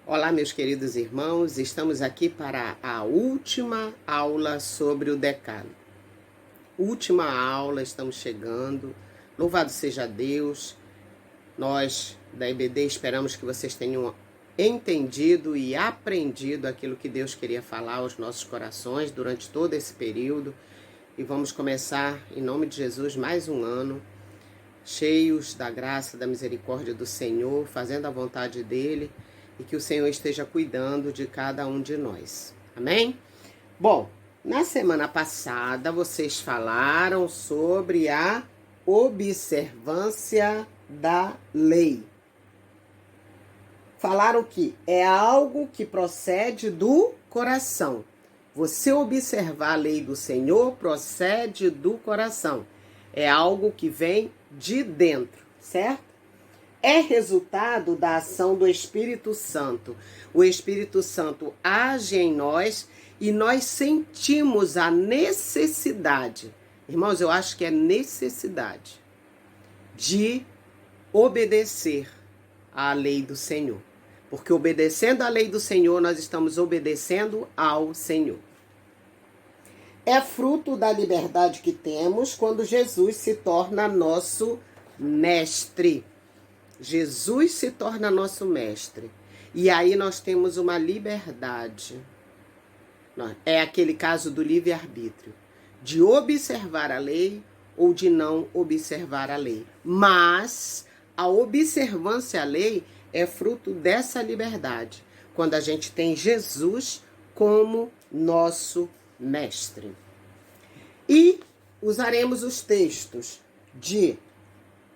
Olá, meus queridos irmãos, estamos aqui para a última aula sobre o Decálogo. Última aula, estamos chegando. Louvado seja Deus. Nós da IBD esperamos que vocês tenham entendido e aprendido aquilo que Deus queria falar aos nossos corações durante todo esse período. E vamos começar, em nome de Jesus, mais um ano, cheios da graça, da misericórdia do Senhor, fazendo a vontade dEle, e que o Senhor esteja cuidando de cada um de nós. Amém? Bom, na semana passada vocês falaram sobre a observância da lei. Falaram que é algo que procede do coração. Você observar a lei do Senhor procede do coração. É algo que vem de dentro, certo? É resultado da ação do Espírito Santo. O Espírito Santo age em nós e nós sentimos a necessidade, irmãos, eu acho que é necessidade de obedecer à lei do Senhor. Porque obedecendo à lei do Senhor, nós estamos obedecendo ao Senhor. É fruto da liberdade que temos quando Jesus se torna nosso mestre. Jesus se torna nosso mestre. E aí nós temos uma liberdade. É aquele caso do livre-arbítrio. De observar a lei ou de não observar a lei. Mas a observância à lei é fruto dessa liberdade. Quando a gente tem Jesus como nosso mestre. E usaremos os textos de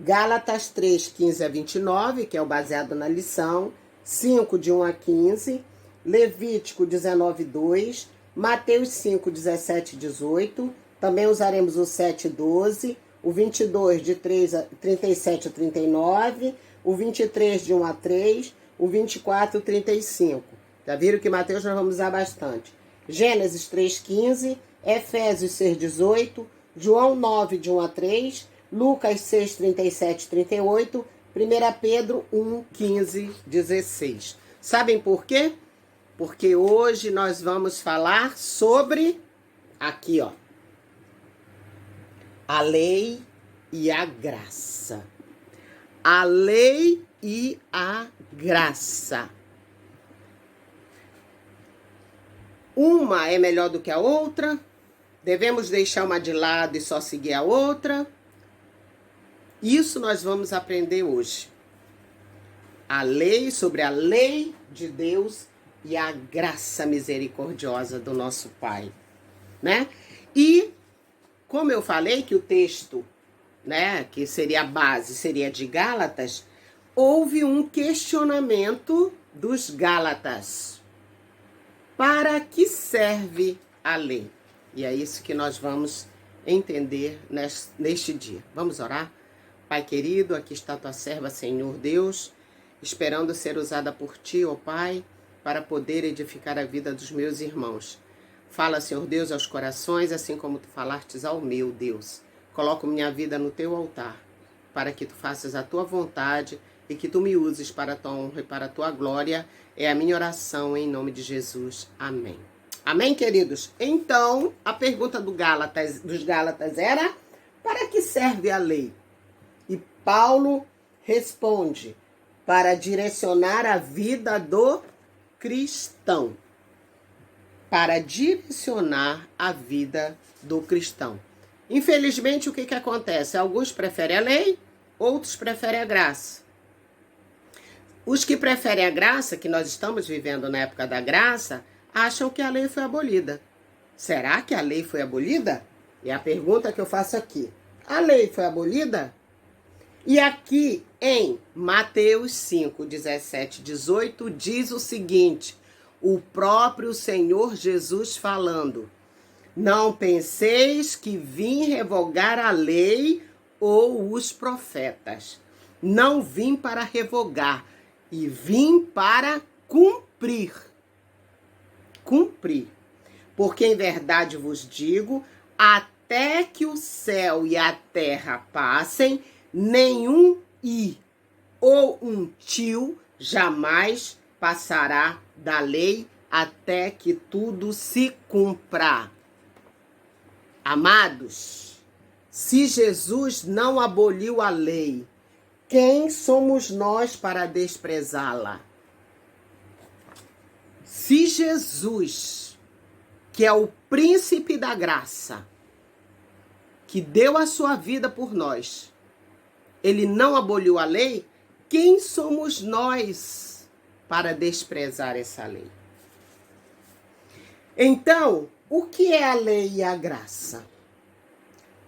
Gálatas 3, 15 a 29, que é o baseado na lição, 5, de 1 a 15, Levítico 19, 2, Mateus 5, 17 e 18, também usaremos o 7, 12, o 22, de 37 a 39, o 23, de 1 a 3, o 24, 35. Já viram que Mateus nós vamos usar bastante. Gênesis 3, 15, Efésios 6, 18, João 9, de 1 a 3, Lucas 6, 37 e 38, 1 Pedro 1, 15, 16. Sabem por quê? Porque hoje nós vamos falar sobre, aqui ó, a lei e a graça. A lei e a graça. Uma é melhor do que a outra? Devemos deixar uma de lado e só seguir a outra? Isso nós vamos aprender hoje. A lei, sobre a lei de Deus e a graça misericordiosa do nosso Pai, né? E, como eu falei que o texto, né, que seria a base, seria de Gálatas, houve um questionamento dos Gálatas. Para que serve a lei? E é isso que nós vamos entender neste dia. Vamos orar? Pai querido, aqui está tua serva, Senhor Deus, esperando ser usada por ti, ó Pai, para poder edificar a vida dos meus irmãos. Fala, Senhor Deus, aos corações, assim como tu falastes ao meu, Deus. Coloco minha vida no teu altar, para que tu faças a tua vontade e que tu me uses para a tua honra e para a tua glória. É a minha oração em nome de Jesus. Amém. Amém, queridos? Então, a pergunta dos Gálatas era: para que serve a lei? E Paulo responde: para direcionar a vida do cristão. Para direcionar a vida do cristão. Infelizmente, o que acontece? Alguns preferem a lei, outros preferem a graça. Os que preferem a graça, que nós estamos vivendo na época da graça, acham que a lei foi abolida. Será que a lei foi abolida? É a pergunta que eu faço aqui. A lei foi abolida? E aqui em Mateus 5, 17 e 18 diz o seguinte, o próprio Senhor Jesus falando: não penseis que vim revogar a lei ou os profetas. Não vim para revogar, e vim para cumprir. Cumprir. Porque em verdade vos digo, até que o céu e a terra passem, nenhum i ou um tio jamais passará da lei até que tudo se cumpra. Amados, se Jesus não aboliu a lei, quem somos nós para desprezá-la? Se Jesus, que é o príncipe da graça, que deu a sua vida por nós, ele não aboliu a lei, quem somos nós para desprezar essa lei? Então, o que é a lei e a graça?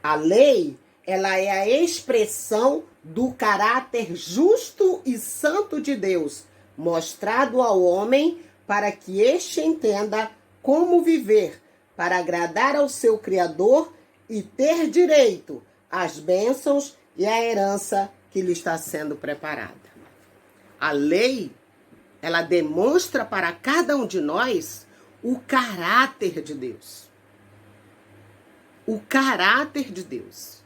A lei, ela é a expressão do caráter justo e santo de Deus, mostrado ao homem para que este entenda como viver, para agradar ao seu Criador e ter direito às bênçãos e à herança que lhe está sendo preparada. A lei, ela demonstra para cada um de nós o caráter de Deus. O caráter de Deus.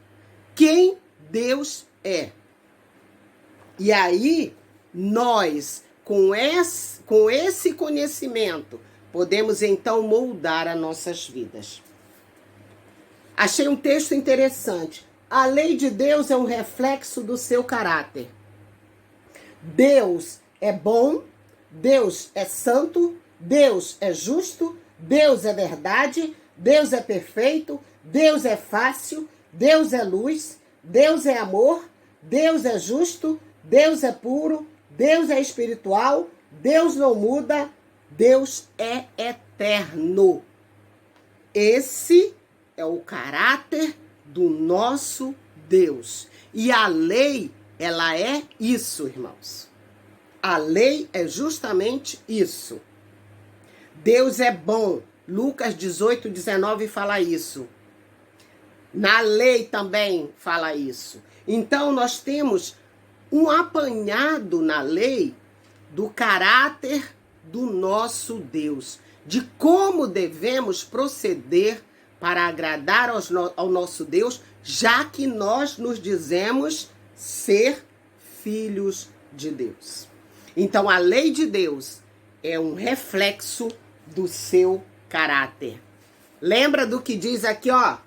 Quem Deus é. E aí, nós, com esse conhecimento, podemos então moldar as nossas vidas. Achei um texto interessante. A lei de Deus é um reflexo do seu caráter. Deus é bom, Deus é santo, Deus é justo, Deus é verdade, Deus é perfeito, Deus é fácil, Deus é luz, Deus é amor, Deus é justo, Deus é puro, Deus é espiritual, Deus não muda, Deus é eterno. Esse é o caráter do nosso Deus. E a lei, ela é isso, irmãos. A lei é justamente isso. Deus é bom. Lucas 18:19 fala isso. Na lei também fala isso. Então, nós temos um apanhado na lei do caráter do nosso Deus, de como devemos proceder para agradar ao nosso Deus, já que nós nos dizemos ser filhos de Deus. Então, a lei de Deus é um reflexo do seu caráter. Lembra do que diz aqui, ó?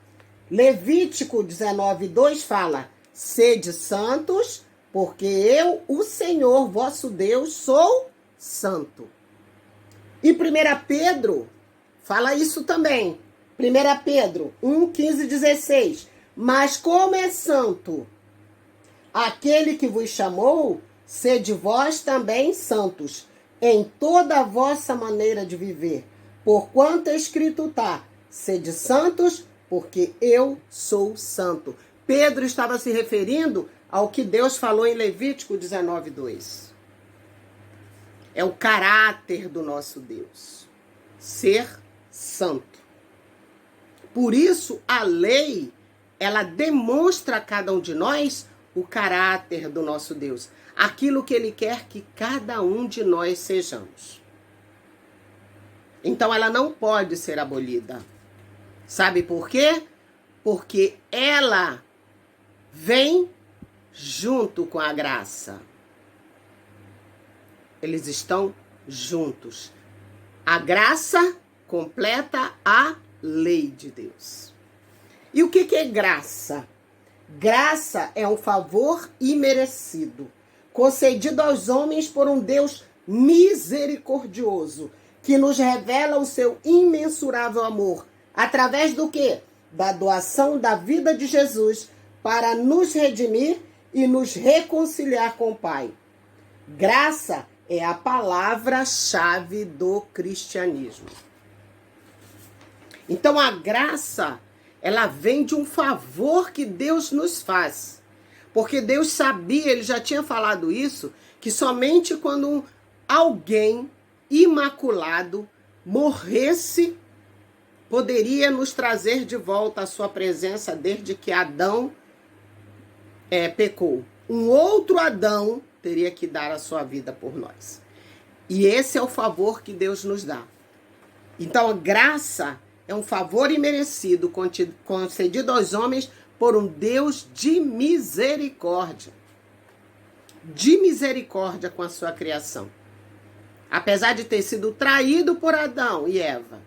Levítico 19:2 fala: sede santos, porque eu, o Senhor, vosso Deus, sou santo. E 1 Pedro fala isso também. 1 Pedro 1:15-16. Mas como é santo aquele que vos chamou, sede vós também santos, em toda a vossa maneira de viver. Porquanto escrito está: sede santos, porque eu sou santo. Pedro estava se referindo ao que Deus falou em Levítico 19:2. É o caráter do nosso Deus, ser santo. Por isso, a lei, ela demonstra a cada um de nós o caráter do nosso Deus, aquilo que Ele quer que cada um de nós sejamos. Então, ela não pode ser abolida. Sabe por quê? Porque ela vem junto com a graça. Eles estão juntos. A graça completa a lei de Deus. E o que é graça? Graça é um favor imerecido, concedido aos homens por um Deus misericordioso, que nos revela o seu imensurável amor, através do quê? Da doação da vida de Jesus para nos redimir e nos reconciliar com o Pai. Graça é a palavra-chave do cristianismo. Então, a graça, ela vem de um favor que Deus nos faz. Porque Deus sabia, Ele já tinha falado isso, que somente quando alguém imaculado morresse, poderia nos trazer de volta à sua presença desde que Adão pecou. Um outro Adão teria que dar a sua vida por nós. E esse é o favor que Deus nos dá. Então, a graça é um favor imerecido concedido aos homens por um Deus de misericórdia. De misericórdia com a sua criação. Apesar de ter sido traído por Adão e Eva,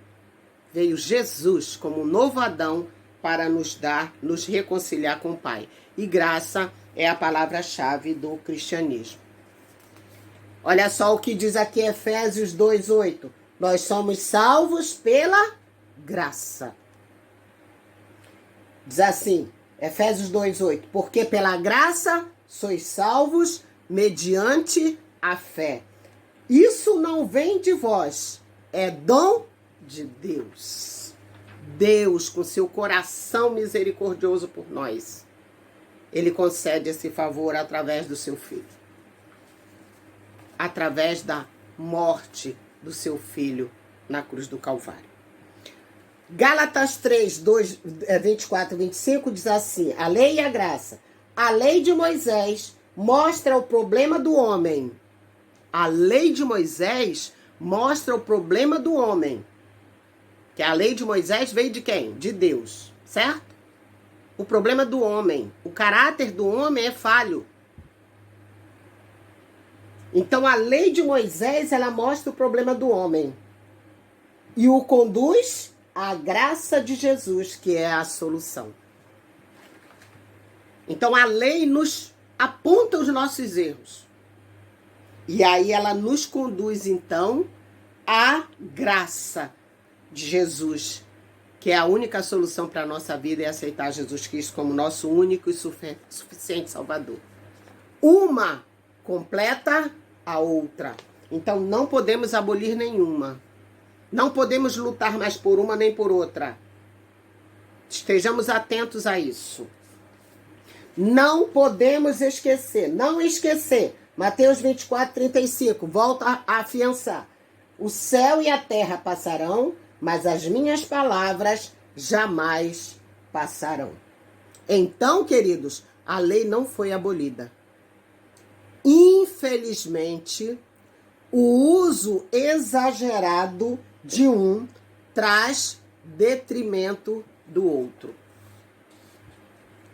veio Jesus como novo Adão para nos reconciliar com o Pai. E graça é a palavra-chave do cristianismo. Olha só o que diz aqui Efésios 2:8. Nós somos salvos pela graça. Diz assim, Efésios 2:8. Porque pela graça sois salvos mediante a fé. Isso não vem de vós, é dom de Deus. Deus, com seu coração misericordioso por nós, ele concede esse favor através do seu Filho. Através da morte do seu Filho na cruz do Calvário. Gálatas 3, 24 e 25 diz assim, a lei e a graça. A lei de Moisés mostra o problema do homem. A lei de Moisés mostra o problema do homem. Que a lei de Moisés veio de quem? De Deus, certo? O problema do homem. O caráter do homem é falho. Então a lei de Moisés, ela mostra o problema do homem. E o conduz à graça de Jesus, que é a solução. Então a lei nos aponta os nossos erros. E aí ela nos conduz, então, à graça de Jesus, que é a única solução para a nossa vida, é aceitar Jesus Cristo como nosso único e suficiente Salvador. Uma completa a outra. Então não podemos abolir nenhuma. Não podemos lutar mais por uma nem por outra. Estejamos atentos a isso. Não podemos esquecer, não esquecer. Mateus 24, 35, volta a afiançar. O céu e a terra passarão, mas as minhas palavras jamais passarão. Então, queridos, a lei não foi abolida. Infelizmente, o uso exagerado de um traz detrimento do outro.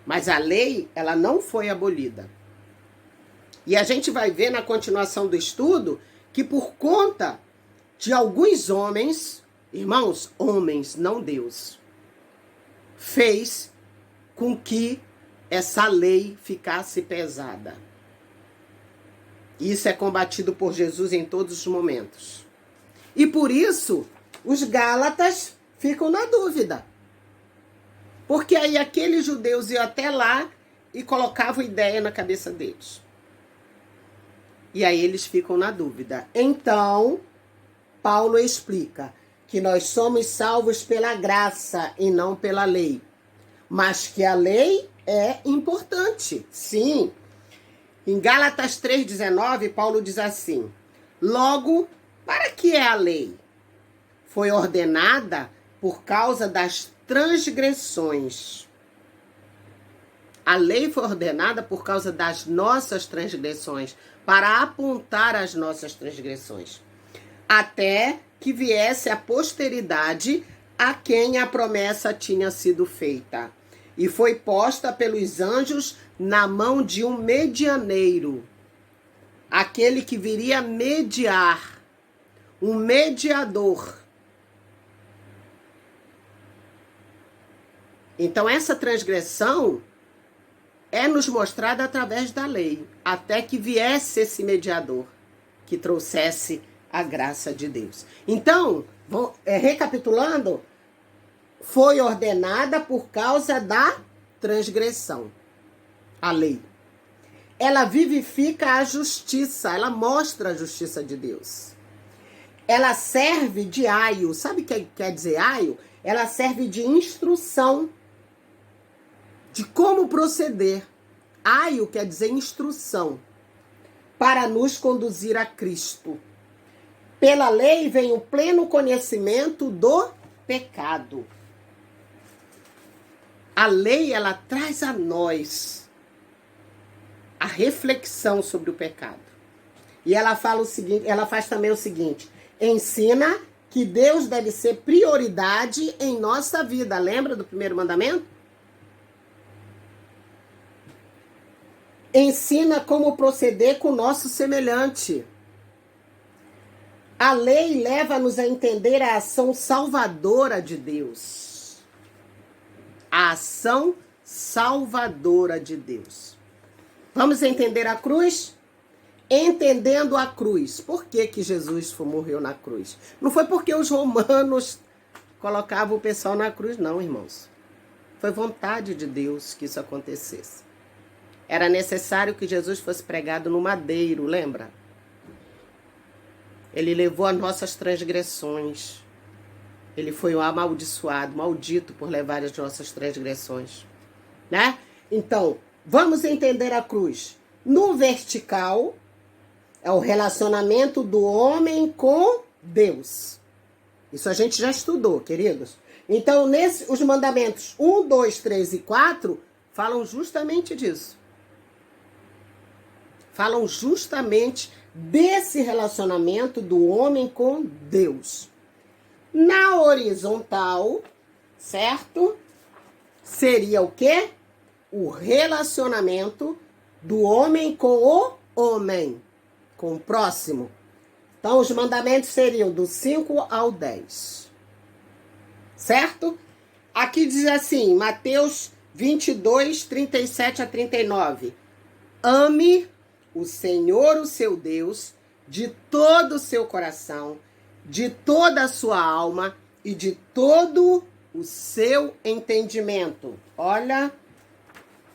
Mas a lei, ela não foi abolida. E a gente vai ver na continuação do estudo que por conta de alguns homens, irmãos, homens, não Deus, fez com que essa lei ficasse pesada. Isso é combatido por Jesus em todos os momentos. E por isso, os gálatas ficam na dúvida. Porque aí aqueles judeus iam até lá e colocavam ideia na cabeça deles. E aí eles ficam na dúvida. Então, Paulo explica que nós somos salvos pela graça e não pela lei. Mas que a lei é importante, sim. Em Gálatas 3,19, Paulo diz assim, logo, para que é a lei? Foi ordenada por causa das transgressões. A lei foi ordenada por causa das nossas transgressões, para apontar as nossas transgressões, até que viesse a posteridade a quem a promessa tinha sido feita. E foi posta pelos anjos na mão de um medianeiro, aquele que viria mediar, um mediador. Então essa transgressão é nos mostrada através da lei, até que viesse esse mediador, que trouxesse a graça de Deus. Então, recapitulando, foi ordenada por causa da transgressão, a lei. Ela vivifica a justiça, ela mostra a justiça de Deus. Ela serve de aio, sabe o que quer dizer aio? Ela serve de instrução, de como proceder. Aio quer dizer instrução, para nos conduzir a Cristo. Pela lei vem o pleno conhecimento do pecado. A lei, ela traz a nós a reflexão sobre o pecado. E ela fala o seguinte, ela faz também o seguinte, ensina que Deus deve ser prioridade em nossa vida. Lembra do primeiro mandamento? Ensina como proceder com o nosso semelhante. A lei leva-nos a entender a ação salvadora de Deus. A ação salvadora de Deus. Vamos entender a cruz? Entendendo a cruz. Por que Jesus morreu na cruz? Não foi porque os romanos colocavam o pessoal na cruz, não, irmãos. Foi vontade de Deus que isso acontecesse. Era necessário que Jesus fosse pregado no madeiro, lembra? Ele levou as nossas transgressões. Ele foi um amaldiçoado, maldito por levar as nossas transgressões. Né? Então, vamos entender a cruz. No vertical, é o relacionamento do homem com Deus. Isso a gente já estudou, queridos. Então, os mandamentos 1, 2, 3 e 4 falam justamente disso. Falam justamente desse relacionamento do homem com Deus. Na horizontal, certo? Seria o quê? O relacionamento do homem com o homem, com o próximo. Então, os mandamentos seriam do 5 ao 10. Certo? Aqui diz assim, Mateus 22, 37 a 39. Ame o Senhor, o seu Deus, de todo o seu coração, de toda a sua alma e de todo o seu entendimento. Olha,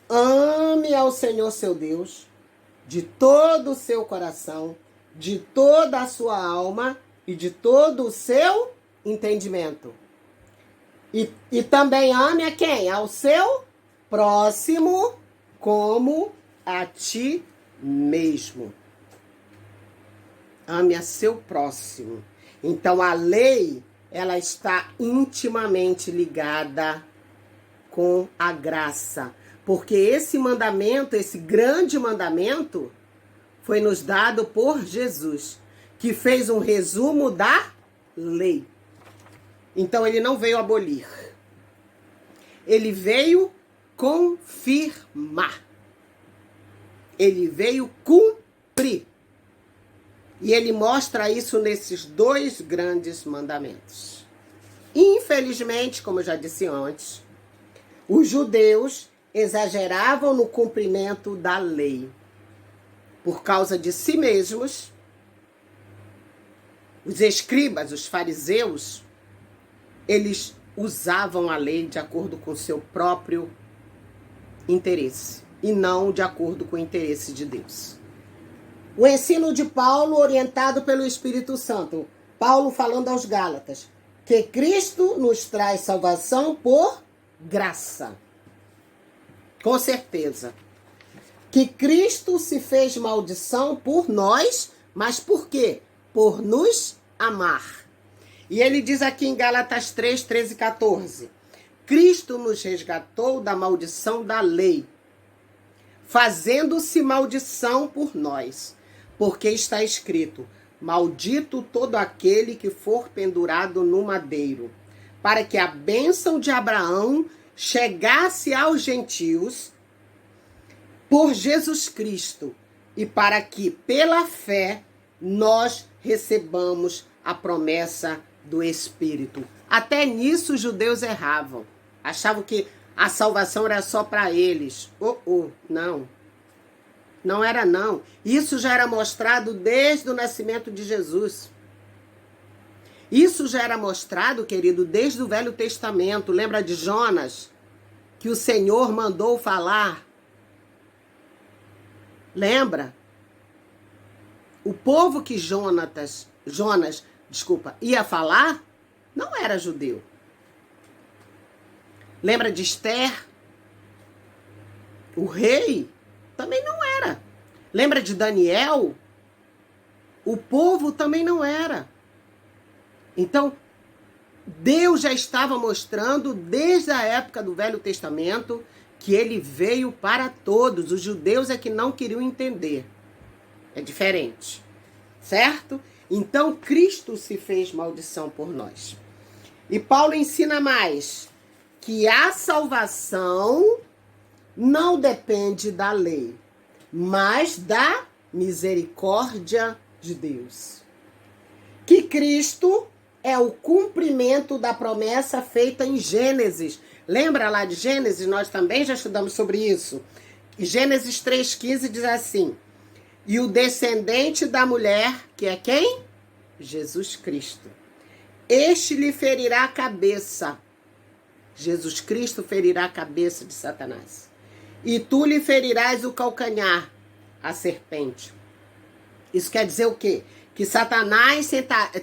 ame ao Senhor, seu Deus, de todo o seu coração, de toda a sua alma e de todo o seu entendimento. E também ame a quem? Ao seu próximo como a ti mesmo. Ame a seu próximo. Então a lei, ela está intimamente ligada com a graça. Porque esse mandamento, esse grande mandamento, foi nos dado por Jesus, que fez um resumo da lei. Então ele não veio abolir. Ele veio confirmar. Ele veio cumprir. E ele mostra isso nesses dois grandes mandamentos. Infelizmente, como eu já disse antes, os judeus exageravam no cumprimento da lei. Por causa de si mesmos, os escribas, os fariseus, eles usavam a lei de acordo com o seu próprio interesse e não de acordo com o interesse de Deus. O ensino de Paulo, orientado pelo Espírito Santo. Paulo falando aos Gálatas, que Cristo nos traz salvação por graça. Com certeza. Que Cristo se fez maldição por nós, mas por quê? Por nos amar. E ele diz aqui em Gálatas 3, 13 e 14. Cristo nos resgatou da maldição da lei, fazendo-se maldição por nós. Porque está escrito, maldito todo aquele que for pendurado no madeiro, para que a bênção de Abraão chegasse aos gentios por Jesus Cristo, e para que, pela fé, nós recebamos a promessa do Espírito. Até nisso os judeus erravam. Achavam que a salvação era só para eles. Não. Não era não. Isso já era mostrado desde o nascimento de Jesus. Isso já era mostrado, querido, desde o Velho Testamento. Lembra de Jonas? Que o Senhor mandou falar. Lembra? O povo que Jonas, ia falar, não era judeu. Lembra de Esther? O rei também não era. Lembra de Daniel? O povo também não era. Então, Deus já estava mostrando, desde a época do Velho Testamento, que ele veio para todos. Os judeus é que não queriam entender. É diferente. Certo? Então, Cristo se fez maldição por nós. E Paulo ensina mais que a salvação não depende da lei, mas da misericórdia de Deus. Que Cristo é o cumprimento da promessa feita em Gênesis. Lembra lá de Gênesis? Nós também já estudamos sobre isso. Gênesis 3,15 diz assim: e o descendente da mulher, que é quem? Jesus Cristo. Este lhe ferirá a cabeça. Jesus Cristo ferirá a cabeça de Satanás. E tu lhe ferirás o calcanhar, a serpente. Isso quer dizer o quê? Que Satanás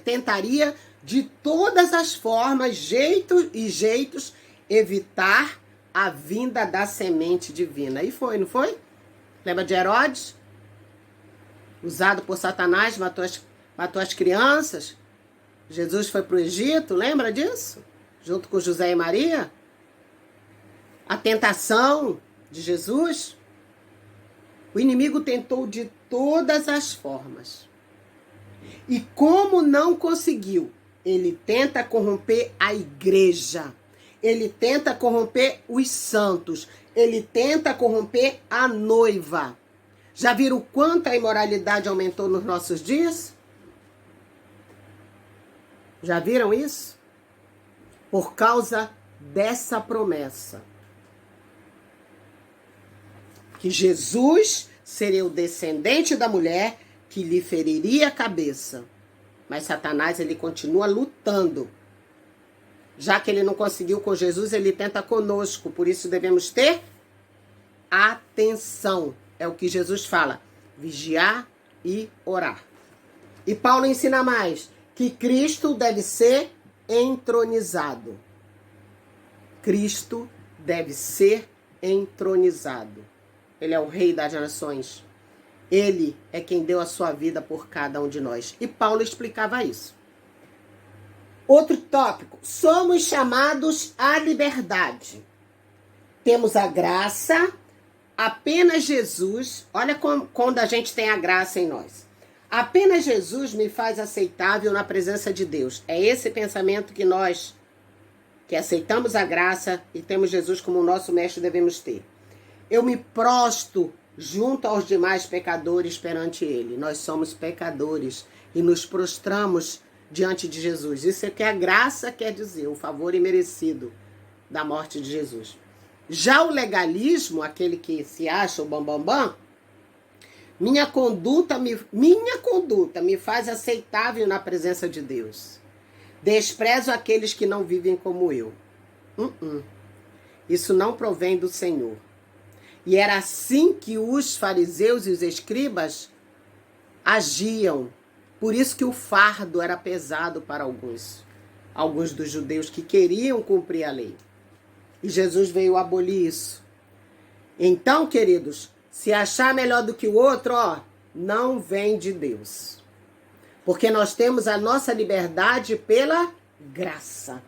tentaria de todas as formas, jeitos, evitar a vinda da semente divina. E foi, não foi? Lembra de Herodes? Usado por Satanás, matou as crianças. Jesus foi para o Egito, lembra disso? Junto com José e Maria. A tentação de Jesus. O inimigo tentou de todas as formas. E como não conseguiu, ele tenta corromper a igreja. Ele tenta corromper os santos. Ele tenta corromper a noiva. Já viram o quanto a imoralidade aumentou nos nossos dias? Já viram isso? Por causa dessa promessa. Que Jesus seria o descendente da mulher que lhe feriria a cabeça. Mas Satanás, ele continua lutando. Já que ele não conseguiu com Jesus, ele tenta conosco. Por isso devemos ter atenção. É o que Jesus fala. Vigiar e orar. E Paulo ensina mais. Que Cristo deve ser entronizado. Cristo deve ser entronizado. Ele é o rei das nações. Ele é quem deu a sua vida por cada um de nós. E Paulo explicava isso. Outro tópico. Somos chamados à liberdade. Temos a graça. Apenas Jesus. Olha quando a gente tem a graça em nós. Apenas Jesus me faz aceitável na presença de Deus. É esse pensamento que nós, que aceitamos a graça e temos Jesus como nosso mestre, devemos ter. Eu me prosto junto aos demais pecadores perante Ele. Nós somos pecadores e nos prostramos diante de Jesus. Isso é que a graça quer dizer, o favor imerecido da morte de Jesus. Já o legalismo, aquele que se acha o bambambam, minha conduta me faz aceitável na presença de Deus. Desprezo aqueles que não vivem como eu. Isso não provém do Senhor. E era assim que os fariseus e os escribas agiam. Por isso que o fardo era pesado para alguns dos judeus que queriam cumprir a lei. E Jesus veio abolir isso. Então, queridos, se achar melhor do que o outro, não vem de Deus. Porque nós temos a nossa liberdade pela graça.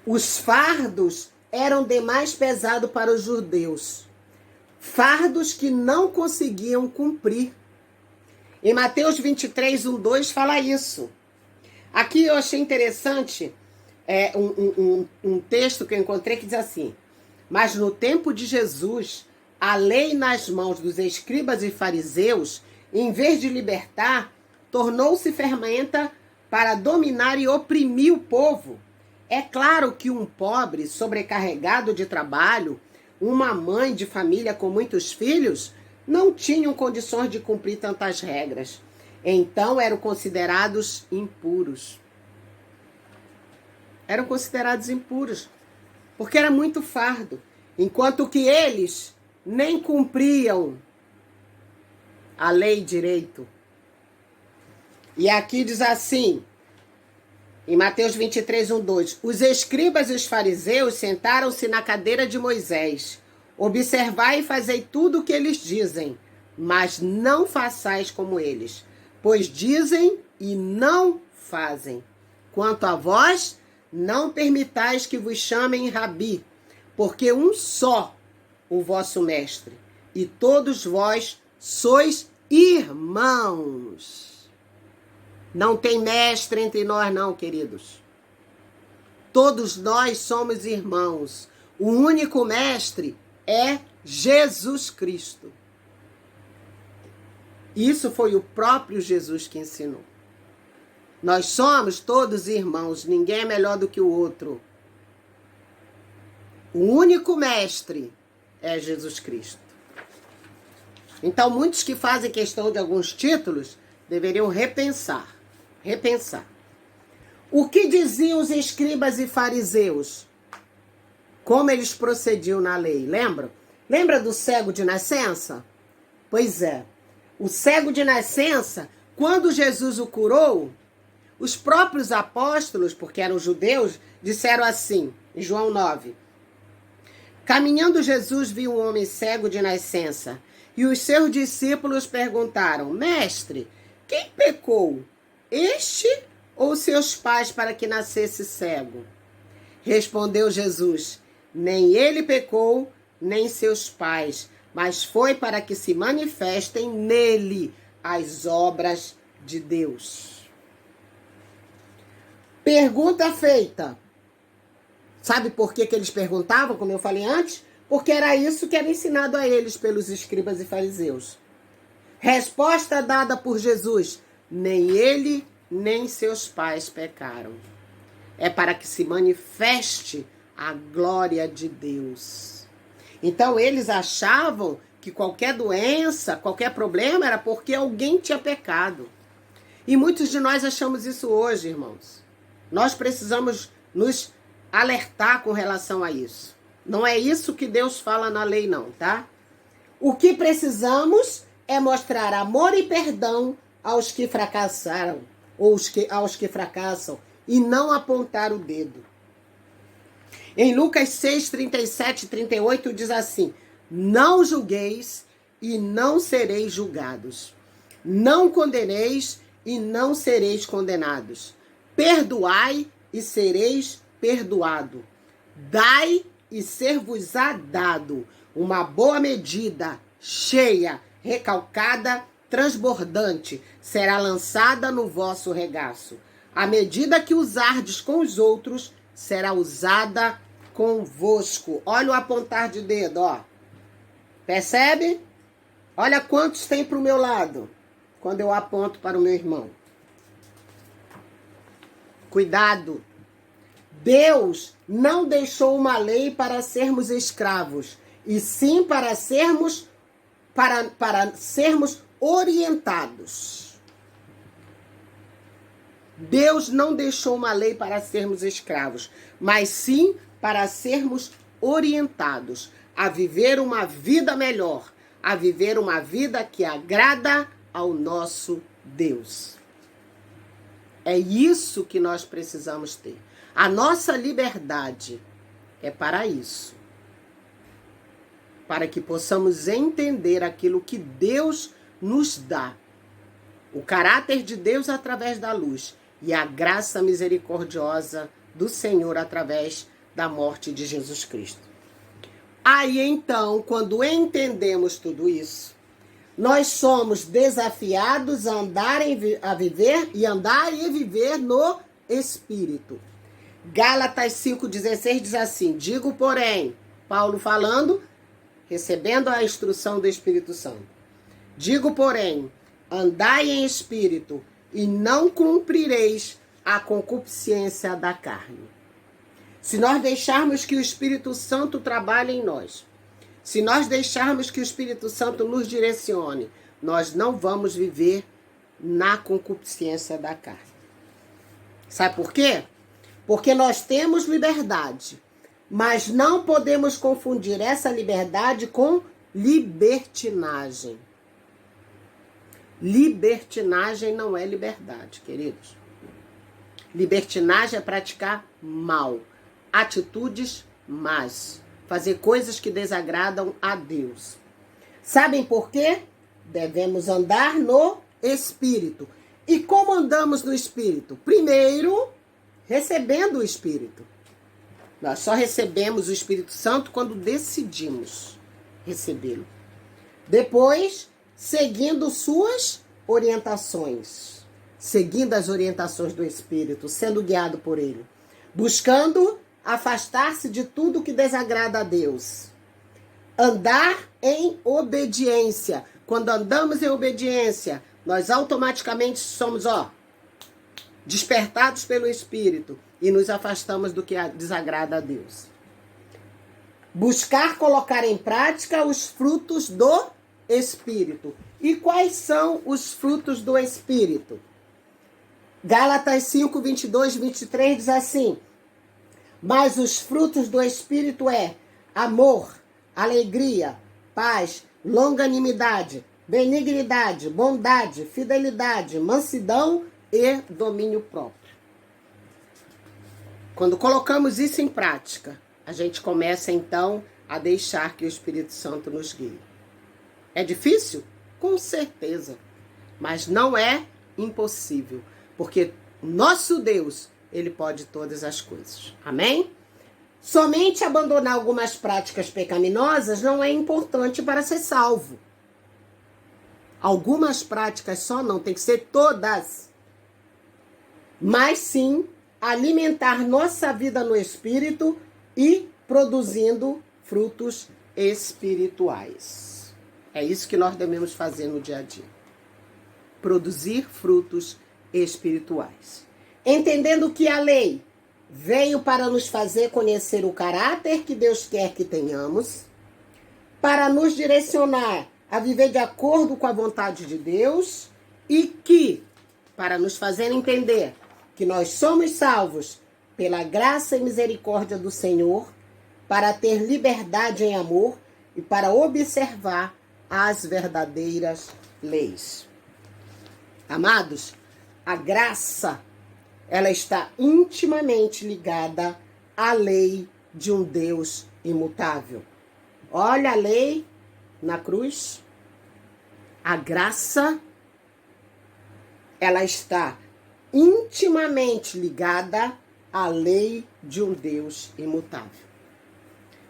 Os fardos eram demais pesados para os judeus. Fardos que não conseguiam cumprir. Em Mateus 23, 1, 2 fala isso. Aqui eu achei interessante um texto que eu encontrei que diz assim: mas no tempo de Jesus, a lei nas mãos dos escribas e fariseus, em vez de libertar, tornou-se ferramenta para dominar e oprimir o povo. É claro que um pobre, sobrecarregado de trabalho, uma mãe de família com muitos filhos, não tinham condições de cumprir tantas regras. Então eram considerados impuros. Eram considerados impuros, porque era muito fardo. Enquanto que eles nem cumpriam a lei direito. E aqui diz assim, em Mateus 23, 1, 2. Os escribas e os fariseus sentaram-se na cadeira de Moisés. Observai e fazei tudo o que eles dizem, mas não façais como eles, pois dizem e não fazem. Quanto a vós, não permitais que vos chamem rabi, porque um só o vosso mestre, e todos vós sois irmãos. Não tem mestre entre nós não, queridos. Todos nós somos irmãos. O único mestre é Jesus Cristo. Isso foi o próprio Jesus que ensinou. Nós somos todos irmãos, ninguém é melhor do que o outro. O único mestre é Jesus Cristo. Então, muitos que fazem questão de alguns títulos deveriam repensar. O que diziam os escribas e fariseus? Como eles procediam na lei, lembra? Lembra do cego de nascença? Pois é, o cego de nascença, quando Jesus o curou, os próprios apóstolos, porque eram judeus, disseram assim, em João 9. Caminhando Jesus viu um homem cego de nascença, e os seus discípulos perguntaram, Mestre, quem pecou, este ou seus pais para que nascesse cego? Respondeu Jesus, nem ele pecou, nem seus pais, mas foi para que se manifestem nele as obras de Deus. Pergunta feita. Sabe por que eles perguntavam, como eu falei antes? Porque era isso que era ensinado a eles pelos escribas e fariseus. Resposta dada por Jesus, nem ele, nem seus pais pecaram. É para que se manifeste a glória de Deus. Então, eles achavam que qualquer doença, qualquer problema era porque alguém tinha pecado. E muitos de nós achamos isso hoje, irmãos. Nós precisamos nos alertar com relação a isso. Não é isso que Deus fala na lei, não, tá? O que precisamos é mostrar amor e perdão aos que fracassaram, ou aos que fracassam, e não apontar o dedo. Em Lucas 6, 37 e 38 diz assim, não julgueis e não sereis julgados. Não condeneis e não sereis condenados. Perdoai e sereis perdoado. Dai e ser-vos-á dado. Uma boa medida, cheia, recalcada, transbordante, será lançada no vosso regaço. A medida que usardes com os outros, será usada convosco. Olha o apontar de dedo, ó. Percebe? Olha quantos tem para o meu lado, quando eu aponto para o meu irmão. Cuidado. Deus não deixou uma lei para sermos escravos, e sim para sermos orientados. Deus não deixou uma lei para sermos escravos, mas sim para sermos orientados a viver uma vida melhor, a viver uma vida que agrada ao nosso Deus. É isso que nós precisamos ter. A nossa liberdade é para isso. Para que possamos entender aquilo que Deus nos dá. O caráter de Deus através da luz. E a graça misericordiosa do Senhor através da morte de Jesus Cristo. Aí então, quando entendemos tudo isso, nós somos desafiados a andar e viver no Espírito. Gálatas 5,16 diz assim, digo porém, Paulo falando, recebendo a instrução do Espírito Santo. Digo porém, andai em Espírito, e não cumprireis a concupiscência da carne. Se nós deixarmos que o Espírito Santo trabalhe em nós, se nós deixarmos que o Espírito Santo nos direcione, nós não vamos viver na concupiscência da carne. Sabe por quê? Porque nós temos liberdade, mas não podemos confundir essa liberdade com libertinagem. Libertinagem não é liberdade, queridos. Libertinagem é praticar mal, atitudes más, fazer coisas que desagradam a Deus. Sabem por quê? Devemos andar no Espírito. E como andamos no Espírito? Primeiro, recebendo o Espírito. Nós só recebemos o Espírito Santo quando decidimos recebê-lo. Depois, seguindo suas orientações, seguindo as orientações do Espírito, sendo guiado por ele, buscando afastar-se de tudo que desagrada a Deus. Andar em obediência. Quando andamos em obediência, nós automaticamente somos, despertados pelo Espírito e nos afastamos do que desagrada a Deus. Buscar colocar em prática os frutos do Espírito. E quais são os frutos do Espírito? Gálatas 5, 22, 23 diz assim: mas os frutos do Espírito é amor, alegria, paz, longanimidade, benignidade, bondade, fidelidade, mansidão e domínio próprio. Quando colocamos isso em prática, a gente começa então a deixar que o Espírito Santo nos guie. É difícil? Com certeza. Mas não é impossível, porque nosso Deus, Ele pode todas as coisas. Amém? Somente abandonar algumas práticas pecaminosas não é importante para ser salvo. Algumas práticas só não, tem que ser todas. Mas sim, alimentar nossa vida no Espírito e produzindo frutos espirituais. É isso que nós devemos fazer no dia a dia. Produzir frutos espirituais. Entendendo que a lei veio para nos fazer conhecer o caráter que Deus quer que tenhamos, para nos direcionar a viver de acordo com a vontade de Deus e que, para nos fazer entender que nós somos salvos pela graça e misericórdia do Senhor, para ter liberdade em amor e para observar as verdadeiras leis. Amados, a graça, ela está intimamente ligada à lei de um Deus imutável. Olha a lei na cruz. A graça, ela está intimamente ligada à lei de um Deus imutável.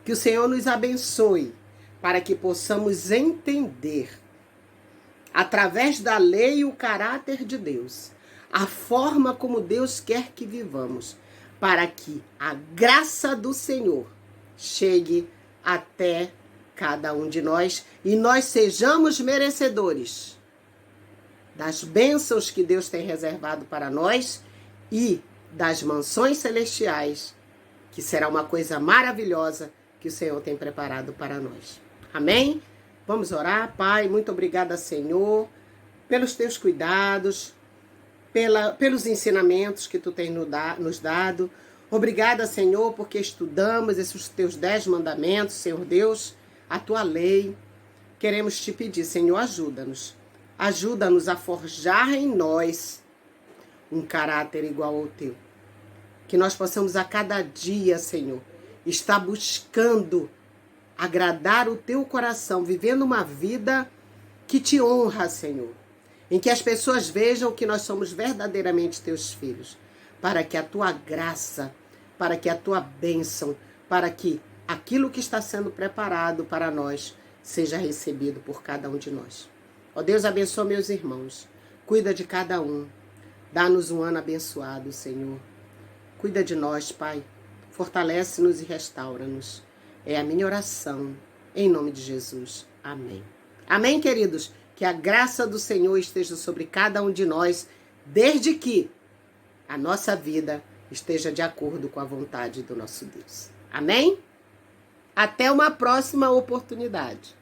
Que o Senhor nos abençoe para que possamos entender, através da lei, o caráter de Deus, a forma como Deus quer que vivamos, para que a graça do Senhor chegue até cada um de nós e nós sejamos merecedores das bênçãos que Deus tem reservado para nós e das mansões celestiais, que será uma coisa maravilhosa que o Senhor tem preparado para nós. Amém? Vamos orar. Pai, muito obrigada, Senhor, pelos teus cuidados, pelos ensinamentos que tu tens nos dado. Obrigada, Senhor, porque estudamos esses teus 10 mandamentos, Senhor Deus, a tua lei. Queremos te pedir, Senhor, ajuda-nos. Ajuda-nos a forjar em nós um caráter igual ao teu. Que nós possamos a cada dia, Senhor, estar buscando agradar o teu coração, vivendo uma vida que te honra, Senhor. Em que as pessoas vejam que nós somos verdadeiramente teus filhos. Para que a tua graça, para que a tua bênção, para que aquilo que está sendo preparado para nós seja recebido por cada um de nós. Ó Deus, abençoa meus irmãos. Cuida de cada um. Dá-nos um ano abençoado, Senhor. Cuida de nós, Pai. Fortalece-nos e restaura-nos. É a minha oração, em nome de Jesus. Amém. Amém, queridos? Que a graça do Senhor esteja sobre cada um de nós, desde que a nossa vida esteja de acordo com a vontade do nosso Deus. Amém? Até uma próxima oportunidade.